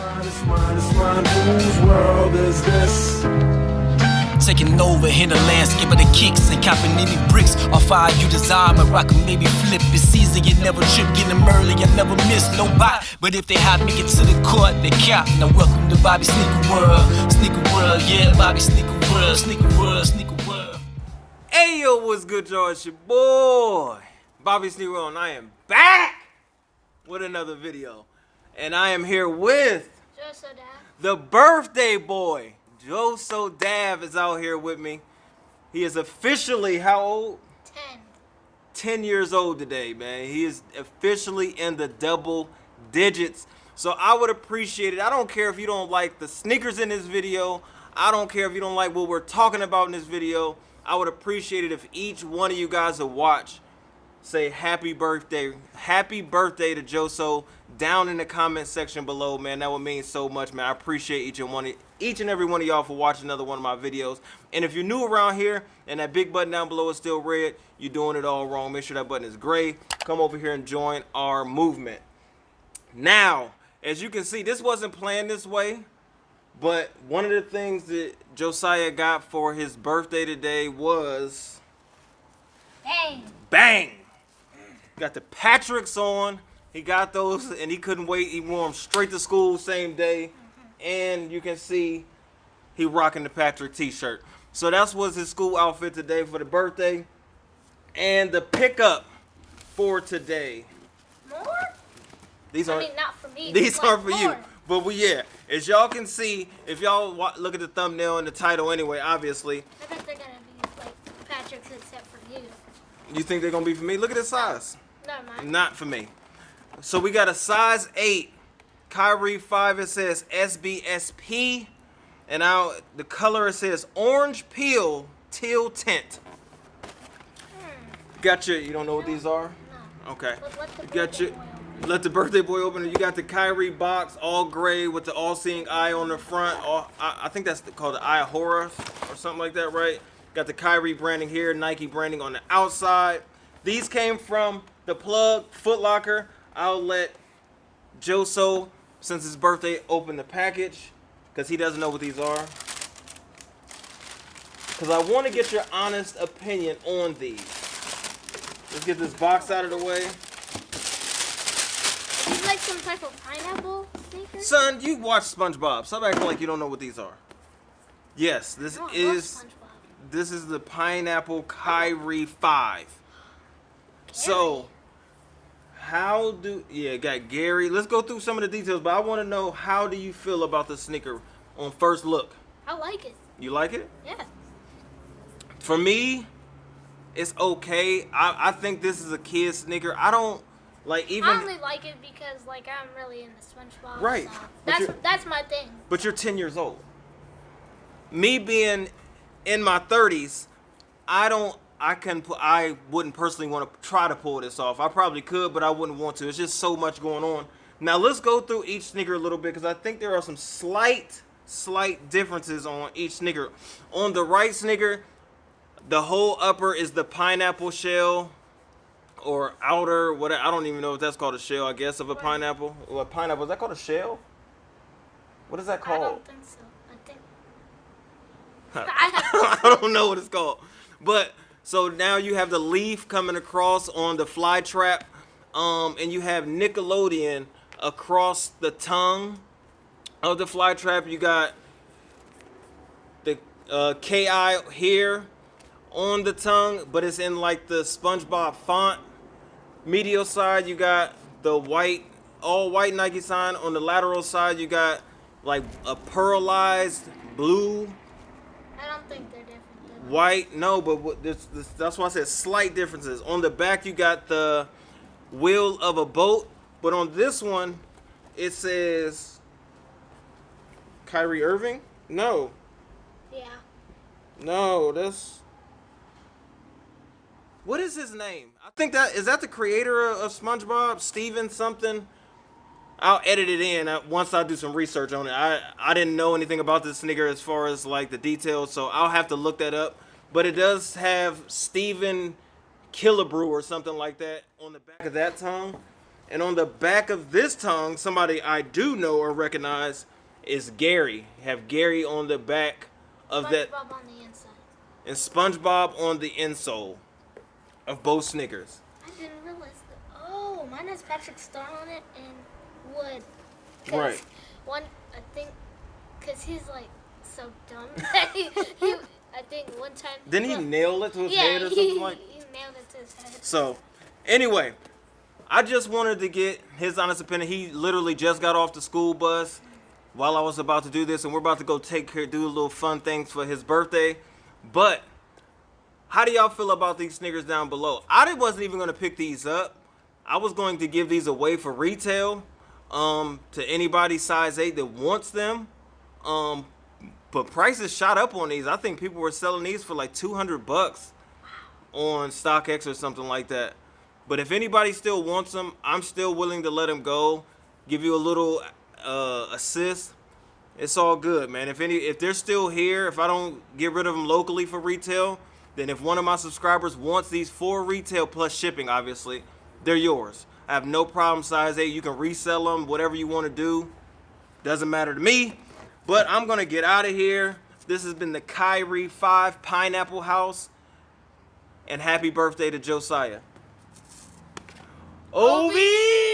It's mine, whose world is this? Taking over in the landscape of the kicks and copping any bricks off fire you desire. My rock maybe flip. It's season, you never trip. Get them early, I never miss no bite. But if they hot, make it to the court, they cap. Now welcome to Bobby Sneaker World. Sneaker World, yeah, Bobby Sneaker World. Sneaker World, Sneaker World. Hey yo, what's good, y'all? It's your boy, Bobby Sneaker World, and I am back with another video. And I am here with Joso, Dad. the birthday boy. Joso Dav is out here with me. He is officially how old? 10. 10 years old today, man. He is officially in the double digits. So I would appreciate it. I don't care if you don't like the sneakers in this video. I don't care if you don't like what we're talking about in this video. I would appreciate it if each one of you guys would watch, say happy birthday to Joso down in the comment section below, man. That would mean so much, man. I appreciate each and every one of y'all for watching another one of my videos. And if you're new around here and that big button down below is still red, you're doing it all wrong. Make sure that button is gray. Come over here and join our movement. Now, as you can see, this wasn't planned this way, but one of the things that Josiah got for his birthday today was Bang. bang. Got the Patricks on. He got those and he couldn't wait. He wore them straight to school same day. And you can see he rocking the Patrick t-shirt. So that was his school outfit today for the birthday. And the pickup for today. More? These I aren't, mean, not for me. these but aren't for you. more. But yeah, as y'all can see, if y'all look at the thumbnail and the title anyway, obviously. I bet they're going to be like Patrick's except for you. You think they're going to be for me? Look at the size. Never mind. Not for me. So we got a size 8 Kyrie 5. It says SBSP, and now the color it says orange peel teal tint. Got your, you don't know what these are? No. Okay. Let the You got birthday your, boy open. let the birthday boy open it. You got the Kyrie box, all gray with the all-seeing eye on the front. I think that's called the Eye of Horror or something like that, right? Got the Kyrie branding here, Nike branding on the outside. These came from the Plug Foot Locker. I'll let Joso, since his birthday, open the package because he doesn't know what these are. Because I want to get your honest opinion on these. Let's get this box out of the way. It's like some type of pineapple sneaker. Son, you watch SpongeBob. Stop acting like you don't know what these are. Yes, this I love is SpongeBob. the Pineapple Kyrie 5. So, how do got Gary. Let's go through some of the details, but I want to know, how do you feel about the sneaker on first look? I like it. You like it? Yeah. For me, it's okay. I think this is a kid's sneaker. I don't like even. I only like it because like I'm really into SpongeBob. Right. So But that's my thing. But you're 10 years old. Me being in my 30s, I wouldn't personally want to try to pull this off. I probably could, but I wouldn't want to. It's just so much going on. Now let's go through each sneaker a little bit because I think there are some slight differences on each sneaker. On the right sneaker, the whole upper is the pineapple shell or outer, whatever. I don't even know if that's called a shell, I guess, of a pineapple. What pineapple, is that called a shell? What is that I called? don't think so. I I don't know what it's called. But so now you have the leaf coming across on the fly trap, and you have Nickelodeon across the tongue of the fly trap. You got the KI here on the tongue, but it's in like the SpongeBob font. Medial side, you got the white, all white Nike sign. On the lateral side, you got like a pearlized blue. I don't think they're different. White, no, but that's why I said slight differences. On the back, you got the wheel of a boat, but on this one, it says Kyrie Irving. No, Yeah. no, that's, what is his name? I think is that the creator of SpongeBob, Steven something. I'll edit it in once I do some research on it. I didn't know anything about this sneaker as far as like the details, so I'll have to look that up. But it does have Steven Killebrew or something like that on the back of that tongue. And on the back of this tongue, somebody I do know or recognize is Gary. Have Gary on the back of that. SpongeBob on the inside. And SpongeBob on the insole of both Snickers. I didn't realize that. Oh, mine has Patrick Star on it and Wood. Right. One, I think, because he's like so dumb that he I think one time. Didn't he nail it to his head or something like? He nailed it to his head. So, anyway, I just wanted to get his honest opinion. He literally just got off the school bus while I was about to do this, and we're about to go do a little fun things for his birthday. But how do y'all feel about these Snickers down below? I wasn't even going to pick these up. I was going to give these away for retail to anybody size 8 that wants them. But prices shot up on these. I think people were selling these for like $200 on StockX or something like that. But if anybody still wants them, I'm still willing to let them go. Give you a little assist. It's all good, man. If they're still here, if I don't get rid of them locally for retail, then if one of my subscribers wants these for retail plus shipping, obviously, they're yours. I have no problem, size 8. You can resell them, whatever you want to do. Doesn't matter to me. But I'm going to get out of here. This has been the Kyrie 5 Pineapple House. And happy birthday to Josiah. Obi!